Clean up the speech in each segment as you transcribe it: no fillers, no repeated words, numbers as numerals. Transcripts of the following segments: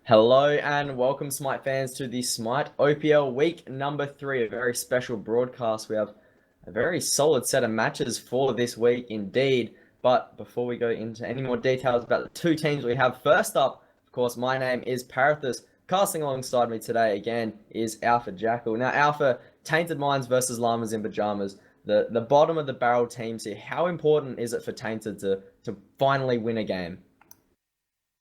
Hello and welcome, Smite fans, to the Smite OPL week number 3, a very special broadcast. We have a very solid set of matches for this week indeed. But before we go into any more details about the two teams we have, first up, of course, my name is Parathus. Casting alongside me today again is Alpha Jackal. Now, Alpha, Tainted Minds versus Llamas in Pyjamas. The bottom of the barrel teams here. How important is it for Tainted to finally win a game?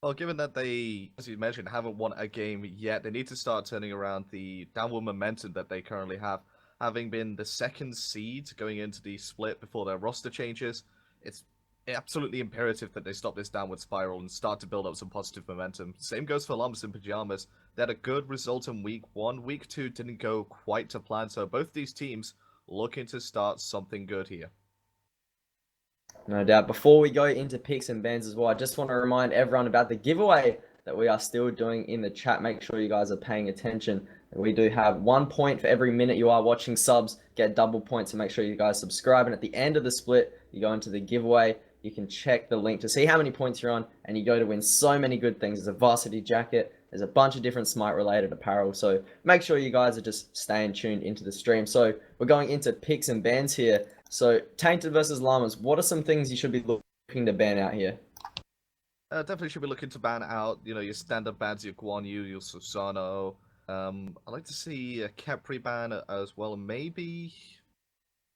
Well, given that they, as you mentioned, haven't won a game yet, they need to start turning around the downward momentum that they currently have. Having been the second seed going into the split before their roster changes, it's absolutely imperative that they stop this downward spiral and start to build up some positive momentum. Same goes for Llamas in Pyjamas. They had a good result in week 1. Week 2 didn't go quite to plan, so both these teams looking to start something good here. No doubt. Before we go into picks and bans as well, I just want to remind everyone about the giveaway that we are still doing in the chat. Make sure you guys are paying attention. We do have 1 point for every minute you are watching subs, get double points, so make sure you guys subscribe. And at the end of the split, you go into the giveaway. You can check the link to see how many points you're on, and you go to win so many good things. There's a varsity jacket, there's a bunch of different Smite related apparel. So make sure you guys are just staying tuned into the stream. So we're going into picks and bans here. So, Tainted versus Llamas, what are some things you should be looking to ban out here? Definitely should be looking to ban out, your standard bans, your Guan Yu, your Susano. I'd like to see a Capri ban as well. Maybe,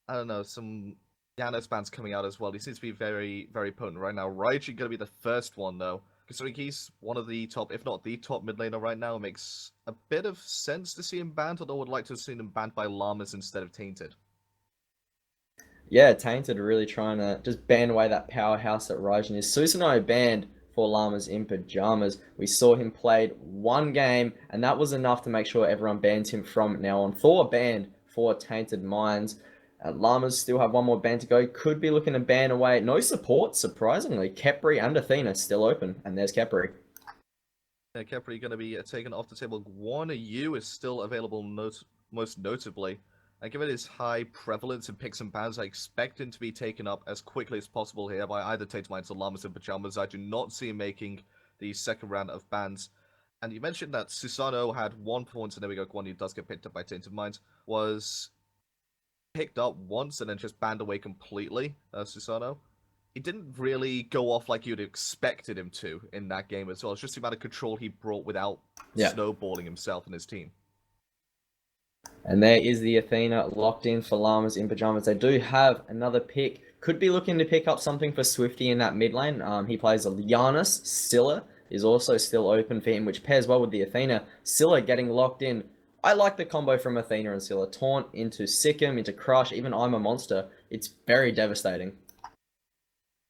I don't know, some Llamas bans coming out as well. He seems to be very, very potent right now. Raiji going to be the first one, though. Considering he's one of the top, if not the top mid laner right now, it makes a bit of sense to see him banned, although I would like to have seen him banned by Llamas instead of Tainted. Yeah, Tainted really trying to just ban away that powerhouse that Raijin is. Susanoo banned for Llamas in Pyjamas. We saw him played one game, and that was enough to make sure everyone bans him from now on. Thor banned for Tainted Minds. Llamas still have one more ban to go. Could be looking to ban away. No support, surprisingly. Kepri and Athena still open, and there's Kepri. Kepri going to be taken off the table. Guan Yu is still available most notably. And given his high prevalence in picks and bans, I expect him to be taken up as quickly as possible here by either Tainted Minds or Llamas in Pyjamas. I do not see him making the second round of bans. And you mentioned that Susano had 1 point, and there we go, Guan Yu does get picked up by Tainted Minds, was picked up once and then just banned away completely, Susano. He didn't really go off like you'd expected him to in that game as well. It's just the amount of control he brought without snowballing himself and his team. And there is the Athena locked in for Llamas in Pyjamas. They do have another pick. Could be looking to pick up something for Swifty in that mid lane. He plays a Llamas. Scylla is also still open for him, which pairs well with the Athena. Scylla getting locked in. I like the combo from Athena and Scylla. Taunt into Sikkim, into Crush, even I'm a Monster. It's very devastating.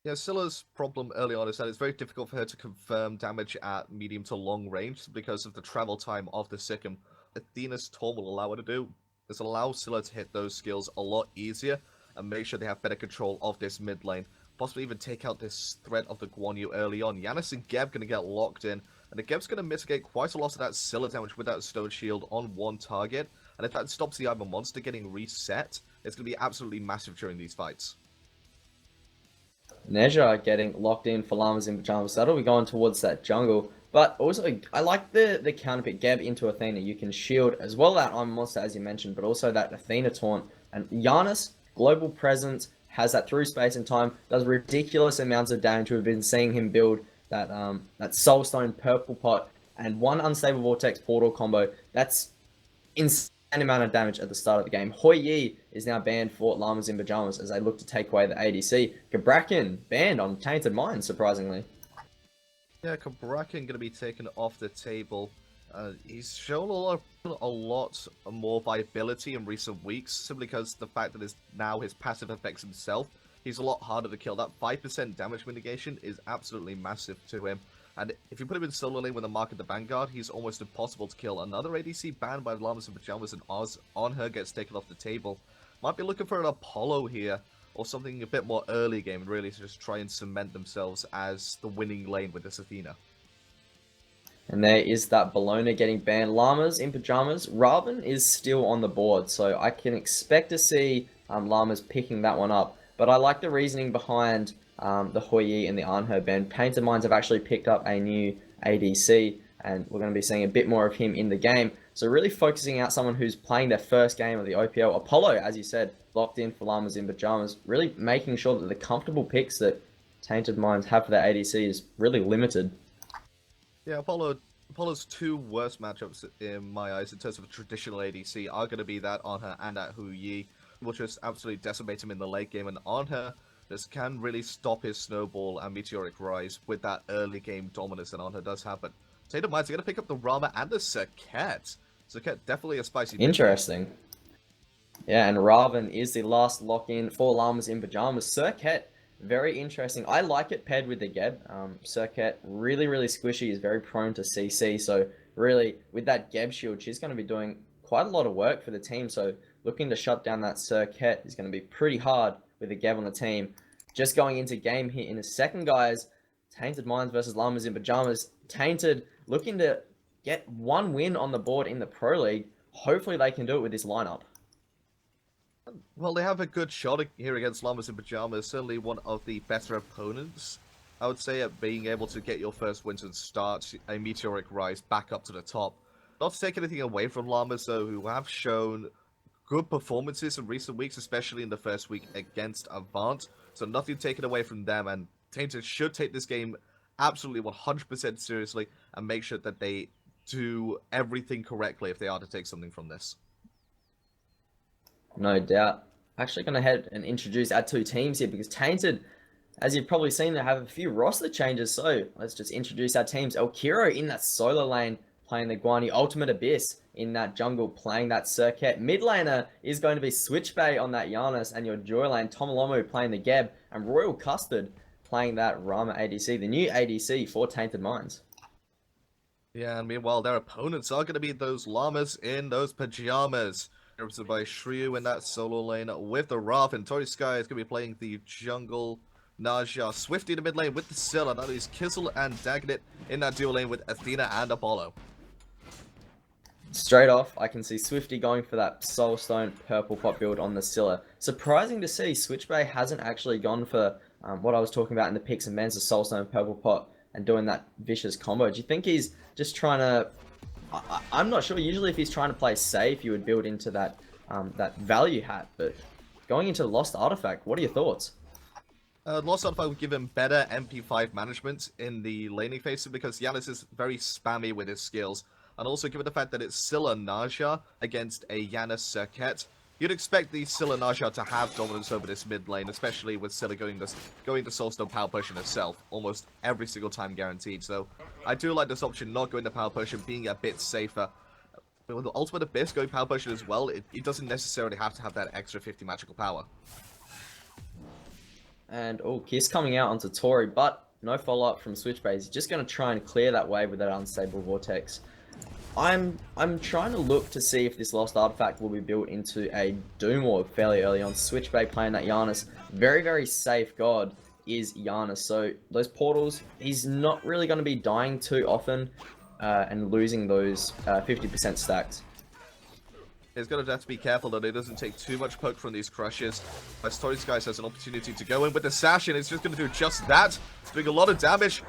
Yeah, Scylla's problem early on is that it's very difficult for her to confirm damage at medium to long range because of the travel time of the Sikkim. Athena's Taunt will allow her to do is allow Scylla to hit those skills a lot easier and make sure they have better control of this mid lane. Possibly even take out this threat of the Guan Yu early on. Yanis and Geb going to get locked in, and the Geb's going to mitigate quite a lot of that Scylla damage with that Stone Shield on one target. And if that stops the I'm a Monster getting reset, it's going to be absolutely massive during these fights. Nezha getting locked in for Llamas in Pyjamas. That'll be going towards that jungle. But also, I like the counter pick Geb into Athena. You can shield as well that I'm Monster, as you mentioned, but also that Athena taunt. And Giannis, global presence, has that through space and time, does ridiculous amounts of damage. We've been seeing him build that Soulstone purple pot and one unstable vortex portal combo. That's insane amount of damage at the start of the game. Hoi Yi is now banned for Llamas in Pyjamas as they look to take away the ADC. Gabrakan banned on Tainted Minds, surprisingly. Yeah, Kabrakan going to be taken off the table. He's shown a lot more viability in recent weeks, simply because the fact that now his passive affects himself. He's a lot harder to kill. That 5% damage mitigation is absolutely massive to him. And if you put him in solo lane with a Mark of the Vanguard, he's almost impossible to kill. Another ADC banned by Llamas in Pyjamas and Oz on her gets taken off the table. Might be looking for an Apollo here, or something a bit more early game, really, to just try and cement themselves as the winning lane with this Athena. And there is that Bologna getting banned. Llamas in Pyjamas. Raven is still on the board, so I can expect to see Llamas picking that one up. But I like the reasoning behind the Hoi Yi and the Anher ban. Painted Minds have actually picked up a new ADC. and we're going to be seeing a bit more of him in the game. So really focusing out someone who's playing their first game of the OPL. Apollo, as you said, locked in for Llamas in Pyjamas, really making sure that the comfortable picks that Tainted Minds have for their ADC is really limited. Yeah, Apollo's two worst matchups in my eyes in terms of a traditional ADC are going to be that Anha and that Hu Yi, will just absolutely decimate him in the late game, and Anha just can really stop his snowball and meteoric rise with that early game dominance that Anha does have. But Tainted Minds are going to pick up the Rama and the Serket. Serket definitely a spicy pick. Interesting. Yeah, and Raven is the last lock-in for Llamas in Pyjamas. Serket, very interesting. I like it paired with the Geb. Serket, really, really squishy, is very prone to CC. So really, with that Geb shield, she's going to be doing quite a lot of work for the team. So looking to shut down that Serket is going to be pretty hard with the Geb on the team. Just going into game here in a second, guys. Tainted Minds versus Llamas in Pyjamas. Tainted looking to get one win on the board in the Pro League. Hopefully they can do it with this lineup. Well, they have a good shot here against Llamas in Pyjamas. Certainly one of the better opponents, I would say, at being able to get your first wins and start a meteoric rise back up to the top. Not to take anything away from Llamas, though, who have shown good performances in recent weeks, especially in the first week against Avant. So nothing taken away from them, and Tainted should take this game absolutely 100% seriously and make sure that they do everything correctly if they are to take something from this. No doubt. Actually going to head and introduce our two teams here because Tainted, as you've probably seen, they have a few roster changes. So let's just introduce our teams. Elkiro in that solo lane playing the Guan Yu. Ultimate Abyss in that jungle playing that Serket. Mid laner is going to be Switchbay on that Llamas, and your Joy lane Tomolomu playing the Geb, and Royal Custard playing that Rama ADC, the new ADC for Tainted Minds. Yeah, and meanwhile, their opponents are going to be those Llamas in those Pyjamas. Represented by Shrew in that solo lane with the Wrath, and Tori Sky is going to be playing the jungle. Naja, Swifty in the mid lane with the Scylla. That is Kissel and Dagnit in that dual lane with Athena and Apollo. Straight off, I can see Swifty going for that Soulstone purple pot build on the Scylla. Surprising to see Switchbay hasn't actually gone for what I was talking about in the picks and bans, the Soulstone purple pot, and doing that vicious combo. Do you think he's just trying to... I'm not sure. Usually if he's trying to play safe, you would build into that that value hat. But going into Lost Artifact, what are your thoughts? Lost Artifact would give him better MP5 management in the laning phase because Yanis is very spammy with his skills. And also given the fact that it's Scylla Naja against a Yanis Serket, you'd expect the Scylla Naja to have dominance over this mid lane, especially with Scylla going to Soulstone Power Potion herself, almost every single time guaranteed. So I do like this option, not going to Power Potion, being a bit safer. But with the Ultimate Abyss going Power Potion as well, it doesn't necessarily have to have that extra 50 magical power. And Kiss coming out onto Tori, but no follow-up from Switchbay. He's just going to try and clear that wave with that Unstable Vortex. I'm trying to look to see if this Lost Artifact will be built into a Doom Orb fairly early on. Switchbay playing that Giannis. Very, very safe god is Giannis. So those portals, he's not really going to be dying too often and losing those 50% stacks. He's going to have to be careful that he doesn't take too much poke from these crushes. As Tori Skies has an opportunity to go in with the Sash, and it's just going to do just that. It's doing a lot of damage.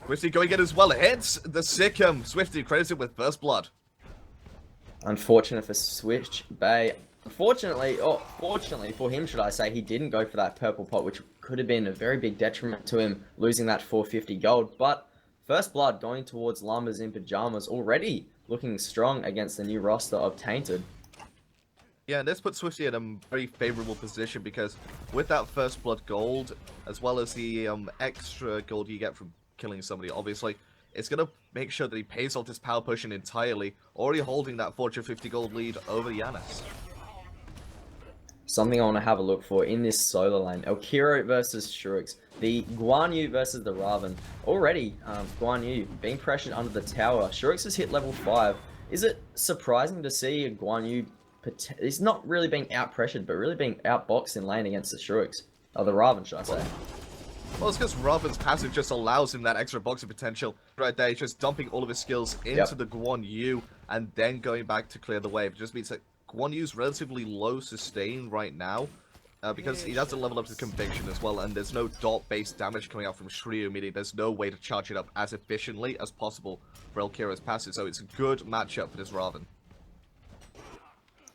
Swifty going in as well. Hits the Sikkim. Swifty credited with first blood. Unfortunate for Switchbay. Fortunately for him, should I say, he didn't go for that purple pot, which could have been a very big detriment to him losing that 450 gold. But first blood going towards Llamas in Pyjamas, already looking strong against the new roster of Tainted. Yeah, and this puts Swifty in a very favorable position because with that first blood gold, as well as the extra gold you get from killing somebody, obviously, it's going to make sure that he pays off his power potion entirely, already holding that 450 gold lead over Yanis. Something I want to have a look for in this solo lane. Elkiro versus Shurix. The Guan Yu versus the Raven. Already, Guan Yu being pressured under the tower. Shurix has hit level 5. Is it surprising to see a Guan Yu... He's not really being out-pressured, but really being outboxed in lane against the Shurix. Or the Raven, should I say. Well, it's because Raven's passive just allows him that extra boxing potential. Right there, he's just dumping all of his skills into the Guan Yu and then going back to clear the wave. It just means that Guan Yu's relatively low sustain right now, because he doesn't level up to Conviction as well, and there's no dot-based damage coming out from Shiryu, meaning there's no way to charge it up as efficiently as possible for Elkira's passive, so it's a good matchup for this Raven.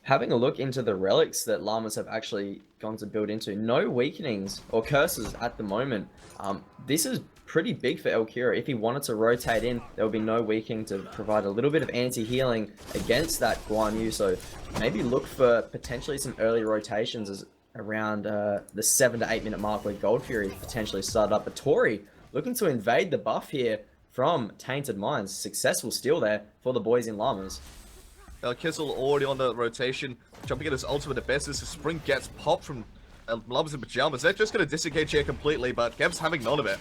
Having a look into the relics that Llamas have actually gone to build into, no weakenings or curses at the moment. This is pretty big for Elkira. If he wanted to rotate in, there will be no weakening to provide a little bit of anti-healing against that Guan Yu, so maybe look for potentially some early rotations as around the 7 to 8 minute mark where Gold Fury potentially started up. But Tori looking to invade the buff here from Tainted Minds. Successful steal there for the boys in Llamas. Kizzle already on the rotation, jumping at his ultimate abyss as the spring gets popped from Llamas in Pyjamas. They're just going to disengage here completely, but Kev's having none of it.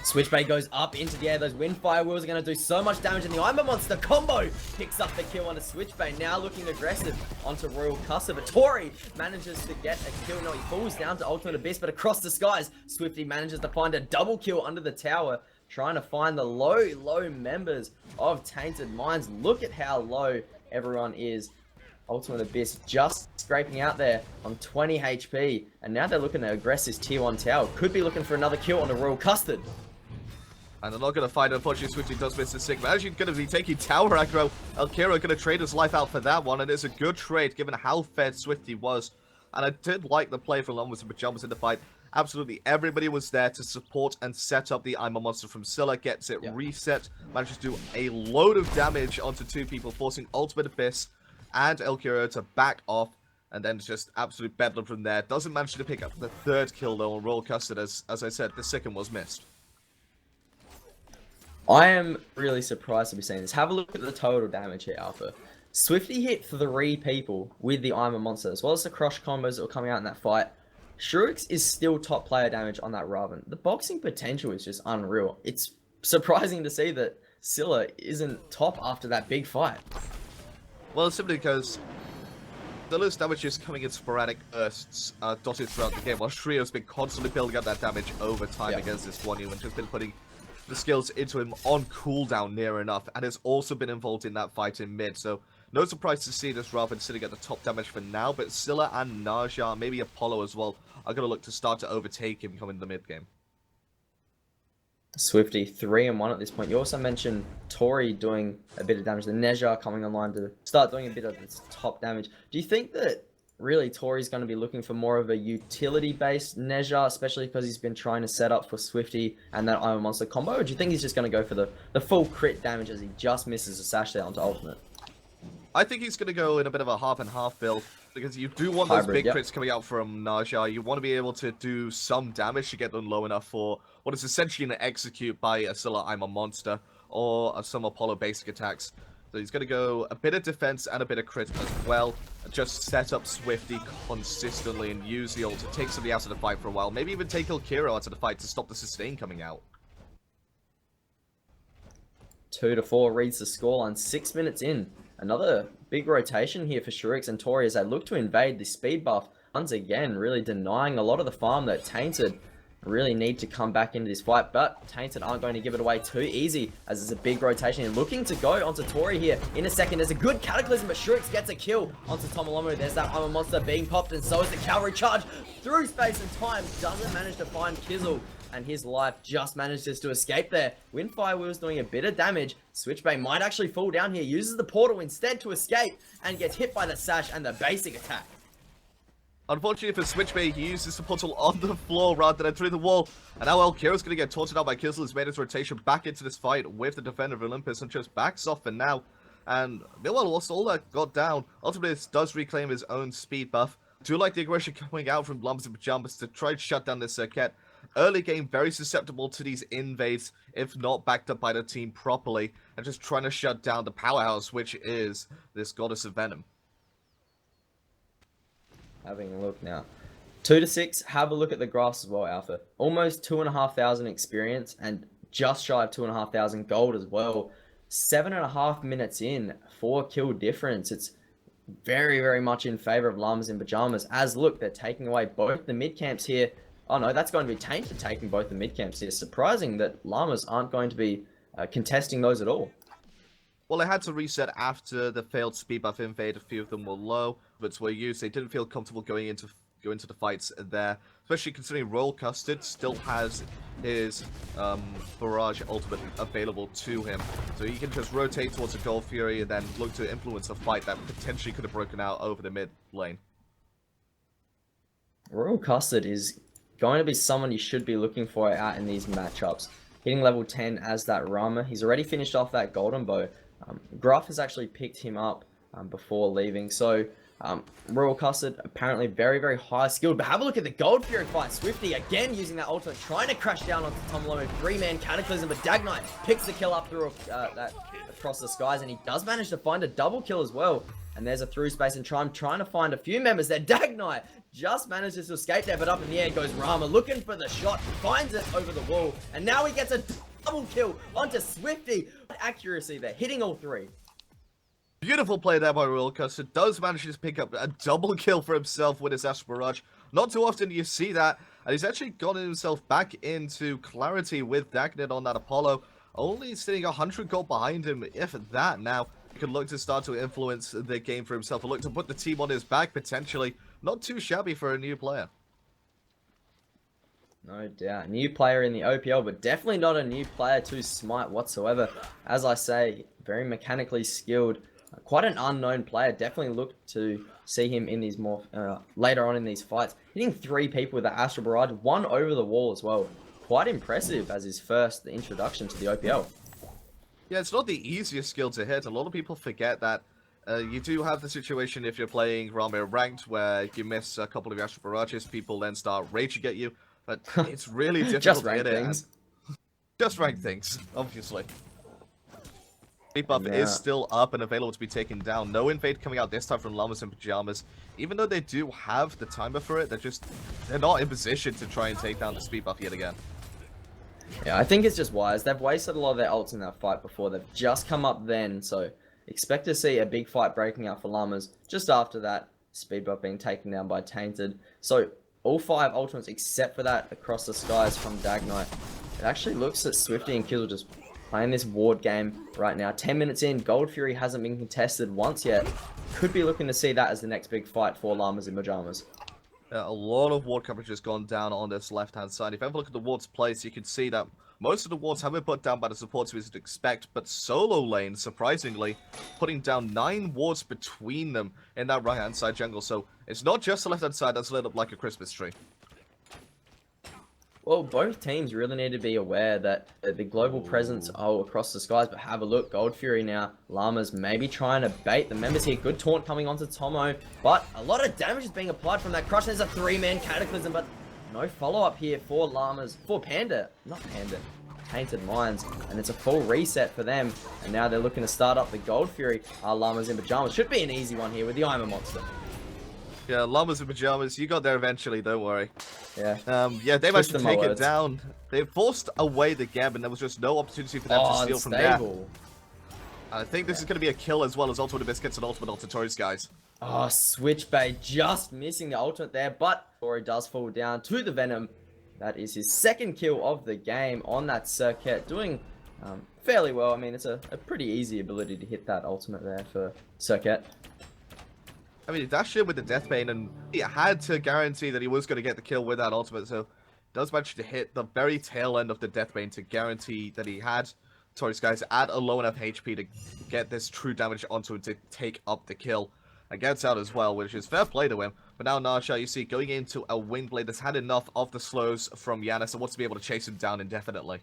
Switchblade goes up into the air. Those Windfire Wheels are going to do so much damage, and the I'm a Monster combo picks up the kill onto Switchblade. Now looking aggressive onto Royal Custer, but Tori manages to get a kill. No, he falls down to Ultimate Abyss, but across the skies, Swifty manages to find a double kill under the tower, trying to find the low members of Tainted Minds. Look at how low everyone is. Ultimate Abyss just scraping out there on 20 HP, and now they're looking to aggress this tier 1 tower. Could be looking for another kill on the Royal Custard. And they're not going to find it. Unfortunately, Swifty does miss the Sigma. Actually going to be taking tower aggro. Elkira going to trade his life out for that one, and it's a good trade given how fed Swifty was. And I did like the play from Llamas and Pyjamas in the fight. Absolutely everybody was there to support and set up the I'm a Monster from Scylla. Gets it reset, manages to do a load of damage onto 2 people, forcing Ultimate Abyss and Elkira to back off, and then just absolute bedlam from there. Doesn't manage to pick up the 3rd kill though on Royal Custard, as I said, the 2nd was missed. I am really surprised to be seeing this. Have a look at the total damage here, Alpha. Swifty hit 3 people with the I'm a Monster, as well as the crush combos that were coming out in that fight. Shurix is still top player damage on that Raven. The boxing potential is just unreal. It's surprising to see that Scylla isn't top after that big fight. Well, simply because Scylla's damage is coming in sporadic bursts dotted throughout the game, while Shrio's been constantly building up that damage over time against this Guan Yu and just been putting the skills into him on cooldown near enough, and has also been involved in that fight in mid, so no surprise to see this Raven sitting at the top damage for now, but Scylla and Naja, maybe Apollo as well, are going to look to start to overtake him coming in the mid game. Swifty 3-1 at this point. You also mentioned Tori doing a bit of damage, the Neja coming online to start doing a bit of its top damage. Do you think that really Tori's going to be looking for more of a utility-based Neja, especially because he's been trying to set up for Swifty and that Iron Monster combo, or do you think he's just going to go for the full crit damage as he just misses a sash there onto ultimate? I think he's going to go in a bit of a half and half build, because you do want those big crits coming out from Naja. You want to be able to do some damage to get them low enough for what is essentially an execute by a Scylla I'm a Monster, or some Apollo basic attacks. So he's going to go a bit of defense and a bit of crit as well. Just set up Swifty consistently and use the ult to take somebody out of the fight for a while. Maybe even take Elkira out of the fight to stop the sustain coming out. 2-4 reads the scoreline 6 minutes in. Another big rotation here for Shurix and Tori as they look to invade the speed buff. Once again, really denying a lot of the farm that Tainted really need to come back into this fight, but Tainted aren't going to give it away too easy as it's a big rotation and looking to go onto Tori here in a second. There's a good Cataclysm, but Shurix gets a kill onto Tomolomo. There's that I'm a Monster being popped, and so is the cavalry charge through space and time. Doesn't manage to find Kizzle, and his life just manages to escape there. Windfire Wheel's doing a bit of damage. Switchblade might actually fall down here, uses the portal instead to escape, and gets hit by the sash and the basic attack. Unfortunately for Switchblade, he uses the portal on the floor rather than through the wall. And now Elkira's going to get taunted out by Kizzle, who's made his rotation back into this fight with the Defender of Olympus and just backs off for now. And meanwhile, lost all that got down. Ultimately, this does reclaim his own speed buff. Do like the aggression coming out from Llamas and Pyjamas to try and shut down this circuit. Early game, very susceptible to these invades, if not backed up by the team properly, and just trying to shut down the powerhouse, which is this Goddess of Venom. Having a look now. 2-6, have a look at the graphs as well, Alpha. Almost 2,500 experience and just shy of 2,500 gold as well. 7.5 minutes in, 4 kill difference. It's very, very much in favor of Llamas in Pyjamas. As look, they're taking away both the mid camps here. Oh no, that's going to be Tainted taking both the mid camps here. Surprising that Llamas aren't going to be contesting those at all. Well, they had to reset after the failed speed buff invade. A few of them were low, but were used. They didn't feel comfortable going into go into the fights there, especially considering Royal Custard still has his barrage ultimate available to him, so he can just rotate towards a Gold Fury and then look to influence a fight that potentially could have broken out over the mid lane. Royal Custard is going to be someone you should be looking for out in these matchups. Hitting level 10 as that Rama. He's already finished off that Golden Bow. Gruff has actually picked him up before leaving. So Royal Custard apparently very, very high skilled. But have a look at the Gold Fury fight. Swifty again using that ultimate, trying to crash down onto Tomolo. 3-man Cataclysm, but Dag Knight picks the kill up through that across the skies, and he does manage to find a double kill as well. And there's a through space and trying to find a few members there. Dag Knight just manages to escape there, but up in the air goes Rama, looking for the shot, finds it over the wall, and now he gets a double kill onto Swifty. Accuracy there, hitting all three. Beautiful play there by Royal Custard. Does manage to pick up a double kill for himself with his Astral Barrage. Not too often do you see that, and he's actually gotten himself back into clarity with Dagnet on that Apollo. Only sitting 100 gold behind him, if that. Now he can look to start to influence the game for himself, and look to put the team on his back potentially. Not too shabby for a new player. No doubt. New player in the OPL, but definitely not a new player to Smite whatsoever. As I say, very mechanically skilled. Quite an unknown player. Definitely look to see him in these more later on in these fights. Hitting 3 people with the Astral Barrage, 1 over the wall as well. Quite impressive as his first introduction to the OPL. Yeah, it's not the easiest skill to hit. A lot of people forget that. You do have the situation if you're playing Ramir Ranked where you miss a couple of your Astral Barrages, people then start raging at you. But it's really difficult Just to hit things. Just rank things, obviously. Speed buff is still up and available to be taken down. No invade coming out this time from Llamas and Pyjamas. Even though they do have the timer for it, they're not in position to try and take down the speed buff yet again. Yeah, I think it's just wise. They've wasted a lot of their ults in that fight before. They've just come up then, so expect to see a big fight breaking out for Llamas just after that speed buff being taken down by Tainted. So all 5 ultimates except for that across the skies from Dag Knight. It actually looks at Swifty and Kizzle just playing this ward game right now. 10 minutes in, Gold Fury hasn't been contested once yet. Could be looking to see that as the next big fight for Llamas in Pyjamas. A lot of ward coverage has gone down on this left-hand side. If you ever look at the ward's place, you can see that most of the wards have been put down by the supports we would expect, but solo lane, surprisingly, putting down 9 wards between them in that right-hand side jungle. So it's not just the left-hand side that's lit up like a Christmas tree. Well, both teams really need to be aware that the global presence are across the skies, but have a look. Gold Fury now, Llamas maybe trying to bait the members here. Good taunt coming onto Tomo, but a lot of damage is being applied from that crush. There's a 3-man Cataclysm, but no follow-up here for Llamas, for Tainted Minds, and it's a full reset for them, and now they're looking to start up the Gold Fury. Llamas in Pyjamas. Should be an easy one here with the I'm a Monster. Yeah, Llamas in Pyjamas, you got there eventually, don't worry. Yeah. Yeah, they managed to take it down. They forced away the Geb, and there was just no opportunity for them to steal from there. I think this is going to be a kill as well as Ultimate Biscuits and Ultimate Ultatories, guys. Oh, Switchbait just missing the ultimate there, but Tori does fall down to the Venom. That is his 2nd kill of the game on that circuit, doing fairly well. I mean, it's a pretty easy ability to hit that ultimate there for circuit. I mean, he dashed in with the Deathbane, and he had to guarantee that he was going to get the kill with that ultimate, so does manage to hit the very tail end of the Deathbane to guarantee that he had Tori's guys at a low enough HP to get this true damage onto him to take up the kill. And gets out as well, which is fair play to him. But now Nasha, you see, going into a Wingblade that's had enough of the slows from Llamas and wants to be able to chase him down indefinitely.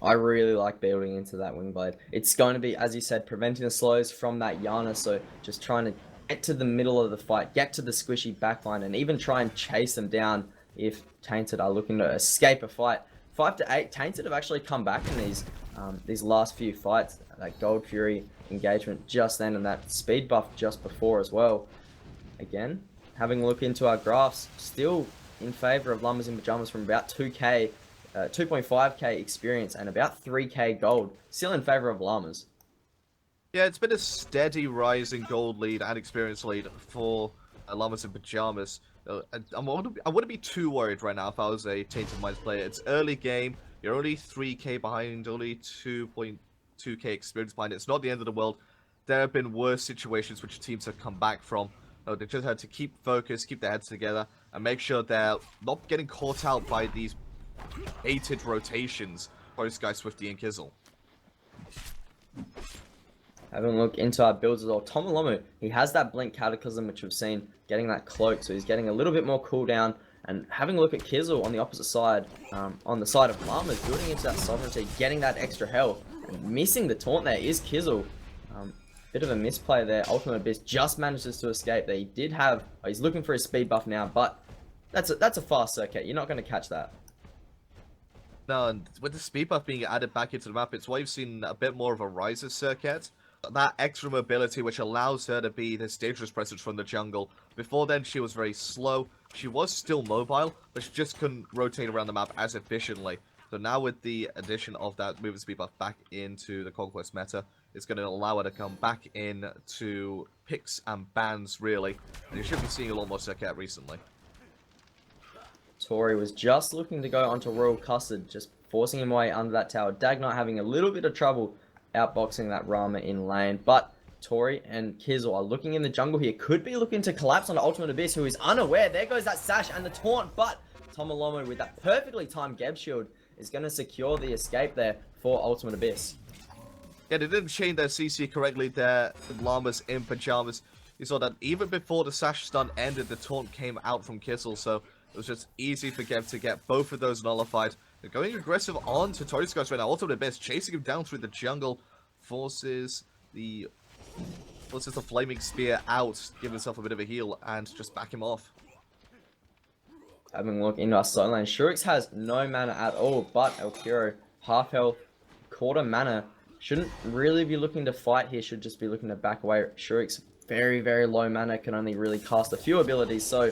I really like building into that Wingblade. It's going to be, as you said, preventing the slows from that Yana, so just trying to get to the middle of the fight, get to the squishy backline, and even try and chase them down if Tainted are looking to escape a fight. 5 to 8, Tainted have actually come back in these last few fights. That Gold Fury engagement just then and that speed buff just before as well. Again, having a look into our graphs, still in favor of Llamas in Pyjamas from about 2k, 2.5k experience and about 3k gold. Still in favor of Llamas. Yeah, it's been a steady rise in gold lead and experience lead for Llamas in Pyjamas. I wouldn't be too worried right now if I was a Tainted Minds player. It's early game. You're only 3k behind, only 2.2k experience behind. It's not the end of the world. There have been worse situations which teams have come back from. They just had to keep focus, keep their heads together, and make sure they're not getting caught out by these hated rotations by this guy Swifty and Kizzle. Having a look into our builds as well. Tomolomu, he has that Blink Cataclysm, which we've seen, getting that cloak, so he's getting a little bit more cooldown. And having a look at Kizzle on the opposite side, on the side of Llamas, building into that Sovereignty, getting that extra health. And missing the taunt there is Kizzle. Bit of a misplay there. Ultimate Abyss just manages to escape there. He did have, he's looking for his speed buff now, but that's a fast circuit. You're not going to catch that. No, and with the speed buff being added back into the map, it's why you've seen a bit more of a Riser circuit. That extra mobility which allows her to be this dangerous presence from the jungle. Before then, she was very slow. She was still mobile, but she just couldn't rotate around the map as efficiently. So now with the addition of that movement speed buff back into the Conquest meta, it's going to allow her to come back in to picks and bans, really. And you should be seeing a lot more circuit recently. Tori was just looking to go onto Royal Custard, just forcing him away under that tower. Dagnite having a little bit of trouble outboxing that Rama in lane, but Tori and Kizzle are looking in the jungle here. Could be looking to collapse onto Ultimate Abyss, who is unaware. There goes that sash and the taunt, but Tomolomu with that perfectly timed Geb shield is going to secure the escape there for Ultimate Abyss. Yeah, they didn't chain their CC correctly there, Llamas in Pyjamas. You saw that even before the sash stun ended, the taunt came out from Kizzle, so it was just easy for Geb to get both of those nullified. They're going aggressive on to Tori's guys right now. Ultimate Abyss chasing him down through the jungle, forces the Flaming Spear out, give himself a bit of a heal, and just back him off. Having a look into our side lane, Shurix has no mana at all, but Elkiro, half health, quarter mana, shouldn't really be looking to fight here, should just be looking to back away. Shurix, very, very low mana, can only really cast a few abilities, so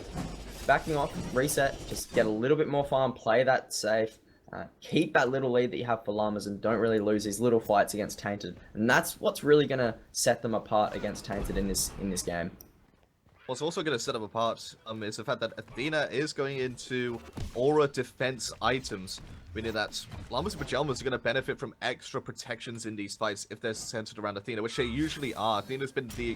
backing off, reset, just get a little bit more farm, play that safe, keep that little lead that you have for Llamas, and don't really lose these little fights against Tainted. And that's what's really going to set them apart against Tainted in this game. What's also going to set them apart is the fact that Athena is going into aura defense items, meaning that Llamas and Pyjamas are going to benefit from extra protections in these fights if they're centered around Athena, which they usually are. Athena's been the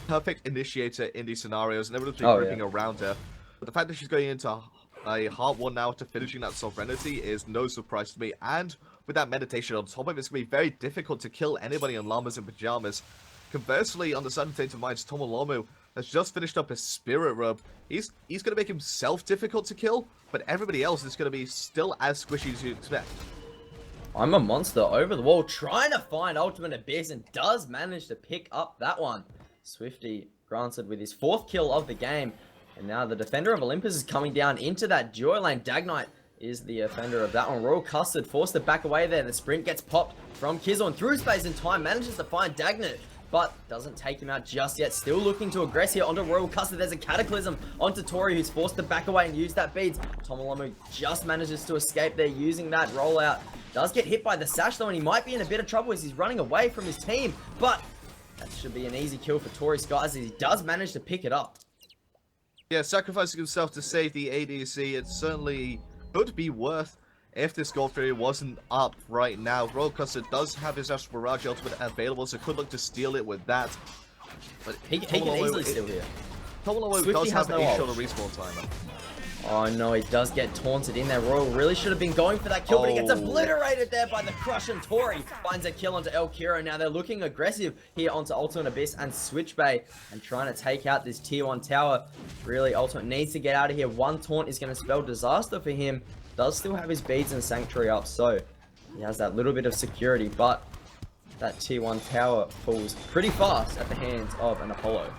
perfect initiator in these scenarios, and everyone's been grouping around her. But the fact that she's going into a hard one now to finishing that sovereignty is no surprise to me, and with that meditation on top of it, it's going to be very difficult to kill anybody on Llamas and Pyjamas. Conversely, on the side of Tainted Minds, Tomolomu has just finished up his Spirit Rub. He's going to make himself difficult to kill, but everybody else is going to be still as squishy as you'd expect. I'm a monster over the wall, trying to find Ultimate Abyss, and does manage to pick up that one. Swifty granted with his 4th kill of the game. And now the Defender of Olympus is coming down into that duo lane. Dagnite is the offender of that one. Royal Custard forced to back away there. The sprint gets popped from Kizzle, and through space and time manages to find Dagnite, but doesn't take him out just yet. Still looking to aggress here onto Royal Custard. There's a Cataclysm onto Tori, who's forced to back away and use that beads. Tomolomu just manages to escape there using that rollout. Does get hit by the sash though, and he might be in a bit of trouble as he's running away from his team, but that should be an easy kill for Tori Skies as he does manage to pick it up. Yeah, sacrificing himself to save the ADC, it certainly could be worth if this Gold Fury wasn't up right now. Royal Custard does have his Astral Barrage ultimate available, so could look to steal it with that. But he can easily steal here. Tomolomu does have a shorter respawn timer. Oh no, he does get taunted in there. Royal really should have been going for that kill, but he gets obliterated there by the Crush, and Tori finds a kill onto Elkiro. Now they're looking aggressive here onto Ultimate Abyss and Switch Bay and trying to take out this tier 1 tower. Really, Ultimate needs to get out of here. One taunt is going to spell disaster for him. Does still have his beads and Sanctuary up, so he has that little bit of security, but that tier 1 tower falls pretty fast at the hands of an Apollo.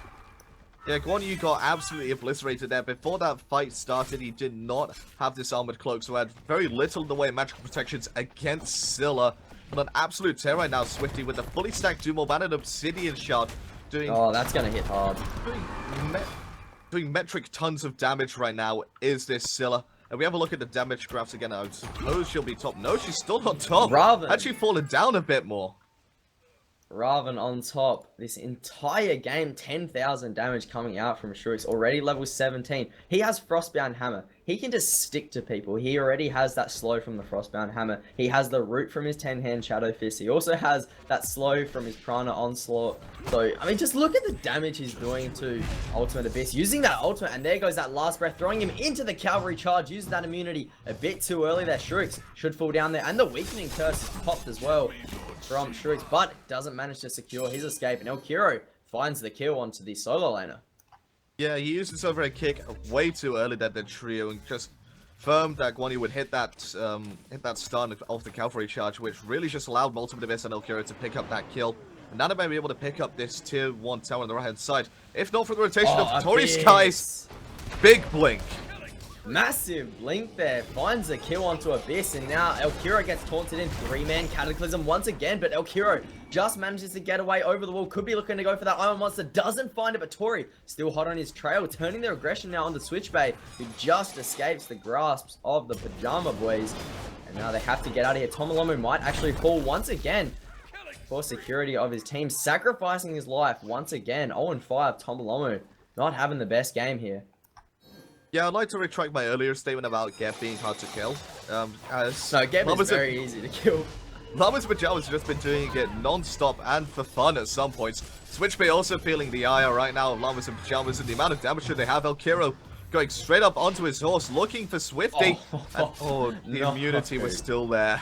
Yeah, Guan Yu got absolutely obliterated there. Before that fight started, he did not have this armored cloak, so had very little in the way of magical protections against Scylla. But an absolute tear right now, Swifty, with the fully stacked Doom Orb and an Obsidian Shard. Oh, that's going to hit hard. Doing metric tons of damage right now is this Scylla. And we have a look at the damage graphs again. I suppose she'll be top. No, she's still on top. Raven. Actually fallen down a bit more. Raven on top. This entire game, 10,000 damage coming out from Shurix. Already level 17. He has Frostbound Hammer. he can just stick to people. He already has that slow from the Frostbound Hammer. He has the root from his 10-hand Shadow Fist. He also has that slow from his Prana Onslaught. So, I mean, just look at the damage he's doing to Ultimate Abyss. Using that ultimate, and there goes that last breath, throwing him into the Cavalry Charge. Uses that immunity a bit too early there. Shrooks should fall down there, and the Weakening Curse is popped as well from Shrooks, but doesn't manage to secure his escape, and Elkiro finds the kill onto the solo laner. Yeah, he used his overhead kick way too early that the trio and just firmed that Guan Yu would hit that stun off the Cavalry Charge, which really just allowed Ultimate Abyss and Elkiro to pick up that kill. And now they may be able to pick up this tier 1 tower on the right hand side. If not for the rotation of Tori Skies, big blink. Massive blink there, finds the kill onto Abyss, and now Elkiro gets taunted in 3-man Cataclysm once again, but Elkiro just manages to get away over the wall. Could be looking to go for that Iron Monster, doesn't find it, but Tori still hot on his trail, turning their aggression now on the Switch Bay, who just escapes the grasps of the Pyjama Boys. And now they have to get out of here. Tomolomu might actually fall once again for security of his team, sacrificing his life once again. 0-5, Tomolomu not having the best game here. Yeah, I'd like to retract my earlier statement about Geth being hard to kill. No, Geth is very easy to kill. Llamas and Pyjamas have just been doing it non-stop and for fun at some points. Switch Bay also feeling the ire right now of Llamas and Pyjamas and the amount of damage that they have. Elkiro going straight up onto his horse, looking for Swifty. The immunity was still there.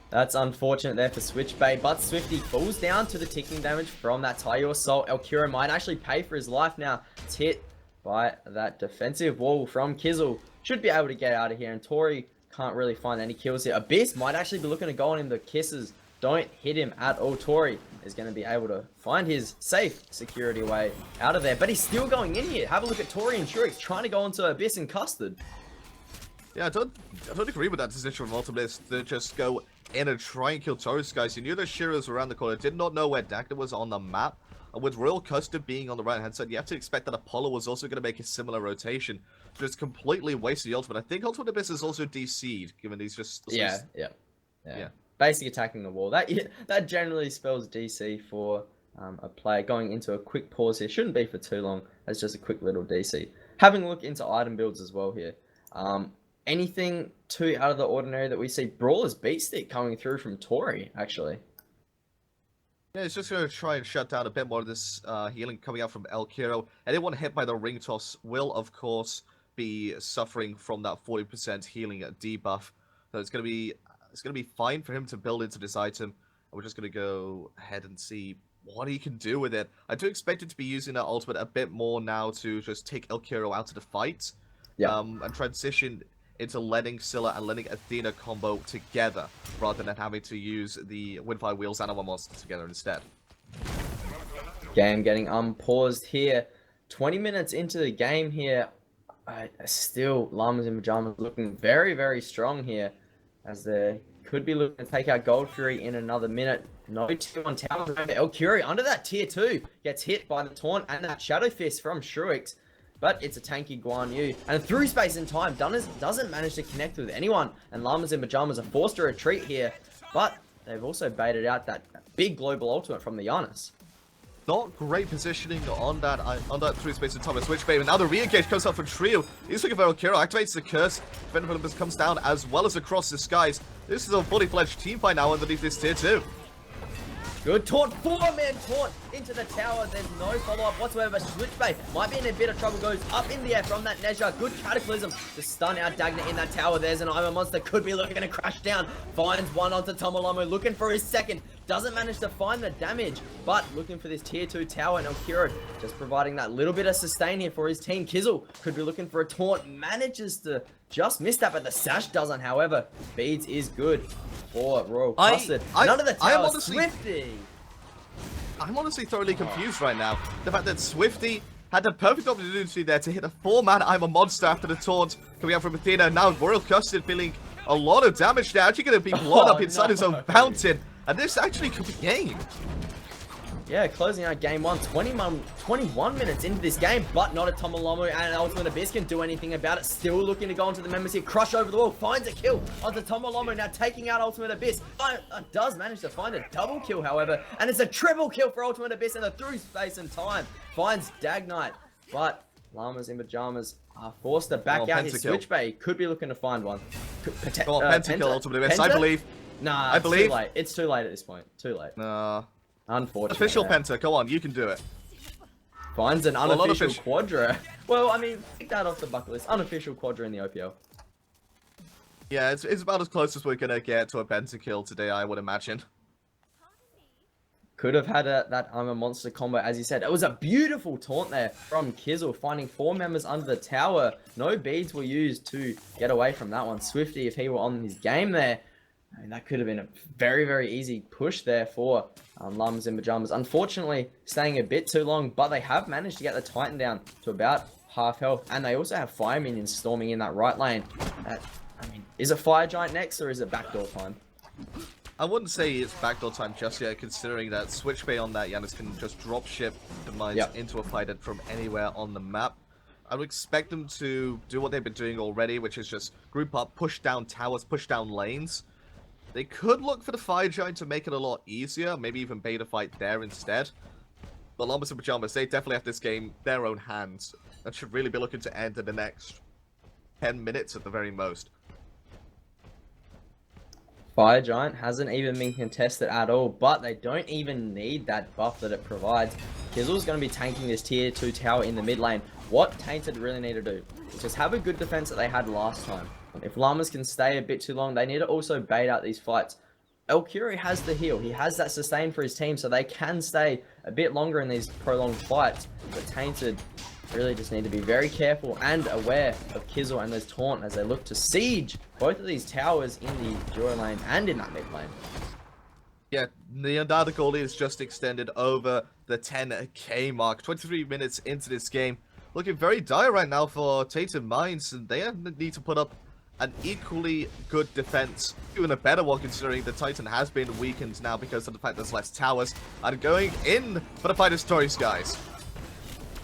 That's unfortunate there for Switch Bay, but Swifty falls down to the ticking damage from that Taiyo Assault. Elkiro might actually pay for his life now. It's hit by that defensive wall from Kizzle. Should be able to get out of here, and Tori can't really find any kills here. Abyss might actually be looking to go on him. The kisses don't hit him at all. Tori is going to be able to find his safe security way out of there, but he's still going in here. Have a look at Tori and Shrix trying to go onto Abyss and Custard. Yeah, I don't agree with that decision from Ultimate to just go in and try and kill Tori's guys. He knew the Shiras were around the corner, did not know where Dagda was on the map. And with Royal Custard being on the right hand side, you have to expect that Apollo was also going to make a similar rotation. Just completely wasted the ultimate. I think Ultimate Abyss is also DC'd, given he's just... Yeah. Basically attacking the wall. That generally spells DC for a player. Going into a quick pause here. Shouldn't be for too long. That's just a quick little DC. Having a look into item builds as well here. Anything too out of the ordinary that we see? Brawler's Beat Stick coming through from Tori, actually. Yeah, it's just going to try and shut down a bit more of this healing coming out from Elkiro. Anyone hit by the ring toss will, of course, be suffering from that 40% healing debuff. So it's going to be fine for him to build into this item. And we're just going to go ahead and see what he can do with it. I do expect it to be using that ultimate a bit more now to just take Elkiro out of the fight. Yeah. And transition into letting Scylla and letting Athena combo together, rather than having to use the Windfire Wheels and Animal Monster together instead. Game getting unpaused here. 20 minutes into the game here. Still, Llamas in Pyjamas looking very, very strong here, as they could be looking to take out Gold Fury in another minute. No tier 1 tower. Elkiro under that tier 2 gets hit by the taunt and that Shadow Fist from Shrewix. But it's a tanky Guan Yu. And through space and time, doesn't manage to connect with anyone. And Llamas in Pyjamas are forced to retreat here. But they've also baited out that big global ultimate from the Llamas. Not great positioning on that through space and time. Switch Bay, and now the re-engage comes out from Trio. He's looking for Elkiro, activates the curse. Venom Olympus comes down as well as across the skies. This is a fully fledged team fight now underneath this tier 2. Good taunt, 4-man taunt into the tower. There's no follow-up whatsoever. Switch Bay might be in a bit of trouble. Goes up in the air from that Nezha. Good Cataclysm to stun out Dagna in that tower. There's an Iron Monster. Could be looking to crash down. Finds one onto Tomolomu. Looking for his second. Doesn't manage to find the damage. But looking for this tier 2 tower. And Elkiro just providing that little bit of sustain here for his team. Kizzle could be looking for a taunt. Manages to just miss that. But the sash doesn't. However, Beads is good for Royal Custard. None of the tower. Swifty. I'm honestly thoroughly confused right now. The fact that Swifty had the perfect opportunity there to hit a 4-man I'm a Monster after the taunt coming out from Athena. Now Royal Custard feeling a lot of damage there. Actually going to be blown up inside his own fountain. And this actually could be game. Yeah, closing out game 1, 21 minutes into this game, but not a Tomolomu, and Ultimate Abyss can do anything about it. Still looking to go onto the members here. Crush over the wall, finds a kill onto Tomolomu, now taking out Ultimate Abyss. Does manage to find a double kill, however, and it's a triple kill for Ultimate Abyss, and through space and time finds Dag Knight. But Llamas in Pyjamas Forced to back Come on, out his pentakill. switch bay. Could be looking to find one. Come on, pentakill, ultimate abyss. I Penta? believe. Nah, I it's believe. too late. It's too late at this point. Too late. Unfortunately. Official penta. Come on, you can do it. Finds an unofficial unofficial. quadra. Well, I mean, pick that off the bucket list. Unofficial quadra in the OPL. Yeah, it's about as close as we're gonna get to a pentakill today, I would imagine. Could have had that I'm a monster combo, as you said. It was a beautiful taunt there from Kizzle, finding 4 members under the tower. No beads were used to get away from that one. Swifty, if he were on his game there, I mean, that could have been a very, very easy push there for Llamas in Pyjamas. Unfortunately, staying a bit too long, but they have managed to get the Titan down to about half health. And they also have fire minions storming in that right lane. I mean, is it Fire Giant next, or is it backdoor time? I wouldn't say it's backdoor time just yet, considering that Switch Bay on that Llamas can just drop ship the mines into a fight from anywhere on the map. I would expect them to do what they've been doing already, which is just group up, push down towers, push down lanes. They could look for the Fire Giant to make it a lot easier, maybe even bait a fight there instead. But Llamas and Pyjamas, they definitely have this game their own hands, and should really be looking to end in the next 10 minutes at the very most. Fire Giant hasn't even been contested at all, but they don't even need that buff that it provides. Kizzle's going to be tanking this tier 2 tower in the mid lane. What Tainted really need to do is just have a good defense that they had last time. If Llamas can stay a bit too long, they need to also bait out these fights. Elkiri has the heal. He has that sustain for his team, so they can stay a bit longer in these prolonged fights. But Tainted really just need to be very careful and aware of Kizzle and those taunt as they look to siege both of these towers in the duo lane and in that mid lane. Yeah, the Andada goalie is just extended over the 10k mark. 23 minutes into this game. Looking very dire right now for Tainted Minds, and they need to put up an equally good defense. Even a better one considering the Titan has been weakened now because of the fact there's less towers. And going in for the fight of stories, guys.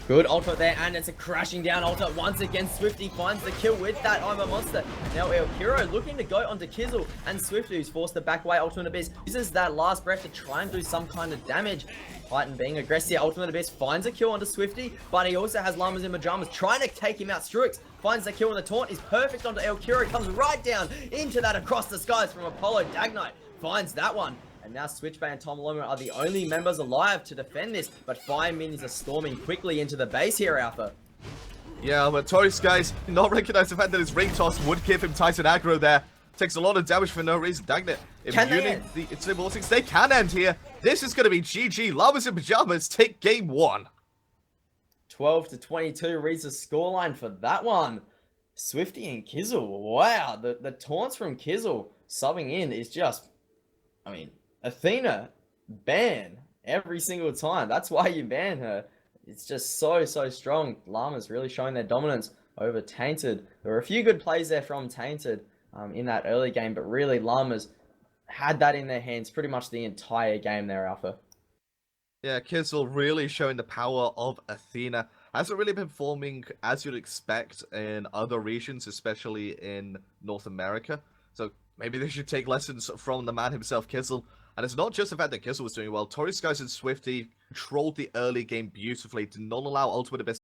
Good ultimate there, and it's a crashing down ultimate once again. Swifty finds the kill with that I'm a monster. Now Elkiro looking to go onto Kizzle, and Swifty, who's forced to back away. Ultimate Abyss uses that last breath to try and do some kind of damage. Titan being aggressive. Ultimate Abyss finds a kill onto Swifty, but he also has Llamas in Pyjamas trying to take him out. Strux finds the kill, and the taunt is perfect onto Elkiro. Comes right down into that across the skies from Apollo. Dagnite finds that one. And now Switchbay and Tom Lomer are the only members alive to defend this, but Fire Minions are storming quickly into the base here, Alpha. Yeah, but Taurus, guys, not recognize the fact that his ring toss would give him Titan aggro there. Takes a lot of damage for no reason. Dagnit, Can they end? It's Immortals. They can end here. This is going to be GG. Llamas in Pyjamas take game 1. 12-22 reads the scoreline for that one. Swifty and Kizzle, wow, the taunts from Kizzle subbing in is just, I mean, Athena, ban every single time. That's why you ban her. It's just so strong. Llamas really showing their dominance over Tainted. There were a few good plays there from Tainted in that early game, but really Llamas had that in their hands pretty much the entire game there, Alpha. Yeah, Kizzle really showing the power of Athena. Hasn't really been performing as you'd expect in other regions, especially in North America. So maybe they should take lessons from the man himself, Kizzle. And it's not just the fact that Kizzle was doing well. Taurus, guys, and Swifty controlled the early game beautifully. Did not allow Ultimate Abyss